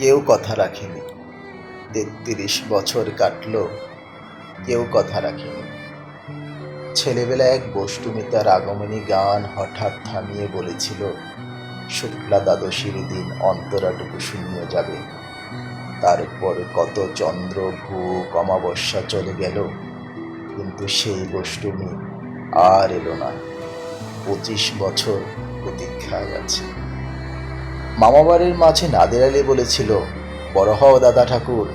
কেউ কথা রাখেনি। ৩৩ বছর কাটল, কেউ কথা রাখেনি। ছেলেবেলায় এক বষ্টমী তার আগমনী গান হঠাৎ থামিয়ে বলেছিল, শুক্লা দ্বাদশীর দিন অন্তরাটুকু শুনিয়ে যাবে। তারপর কত চন্দ্র ভূক অমাবস্যা চলে গেল, কিন্তু সেই বষ্টমী আর এলো না। ২৫ বছর প্রতীক্ষায় আছে। মামাবাড়ির মাঝে নাদের আলী বলেছিল, বড় হও দাদা ঠাকুর,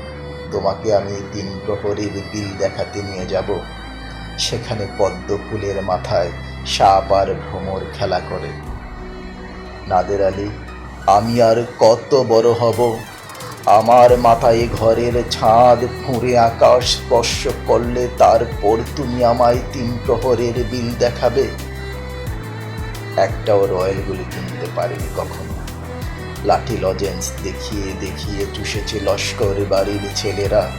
তোমাকে আমি ৩ প্রহরীর বিল দেখাতে নিয়ে যাব। সেখানে পদ্ম ফুলের মাথায় সাপ আর ভ্রমর খেলা করে। নাদের আলী, আমি আর কত বড় হব? আমার মাথায় ঘরের ছাদ ফুঁড়ে আকাশ স্পর্শ করলে তারপর তুমি আমায় ৩ প্রহরের বিল দেখাবে? একটাও রয়্যাল গুলি কিনতে পারেনি কখনো। লাঠি লজেন্স দেখিয়ে দেখিয়ে চুষেছে লস্কর বাড়ির ছেলেরা।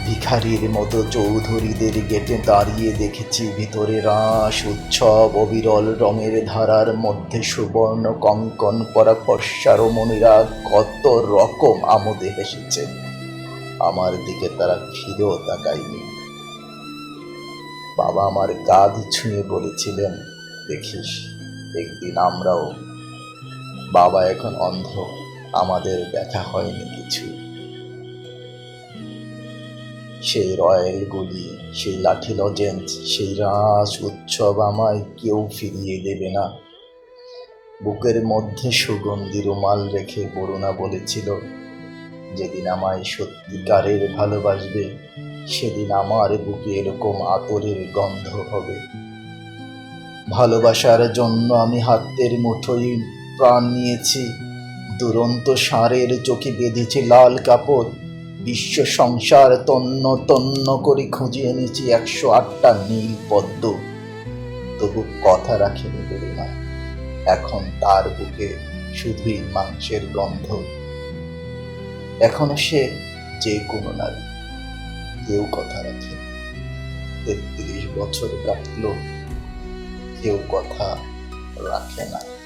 ভিখারির মতো চৌধুরীদের গেটে দাঁড়িয়ে দেখেছি ভিতরে রাস উৎসব, অবিরল রঙের ধারার মধ্যে সুবর্ণ কঙ্কন পরা ফর্সা রমণীরা কত রকম আমোদে হেসেছে। আমার দিকে তারা ফিরেও তাকায়নি। বাবা আমার কাঁধ ছুঁয়ে বলেছিলেন, দেখিস একদিন আমরাও। বাবা এখন অন্ধ, আমাদের দেখা হয়নি কিছু। সেই রয়্যাল গুলি, সেই লাঠি লজেন্স, সেই রাস উৎসব আমায় কেউ ফিরিয়ে দেবে না। বুকের মধ্যে সুগন্ধি রুমাল রেখে বরুণা বলেছিল, যেদিন আমায় সত্যিকারের ভালোবাসবে সেদিন আমার বুকে এরকম আতরের গন্ধ হবে। ভালোবাসার জন্য আমি হাতের মুঠোয় প্রাণ নিয়েছি। দুরন্ত ষাঁড়ের চোখে বেঁধেছি লাল কাপড়। বিশ্ব সংসার তন্ন তন্ন করে খুঁজে এনেছি ১০৮টা নীল পদ্ম। তবু কথা রাখেনি বরুণা। এখন তার বুকে শুধুই মাংসের গন্ধ। এখনো সে যে কোনো নারী, কেউ কথা রাখে। ৩৩ বছর কাটল, কেউ কথা রাখে না।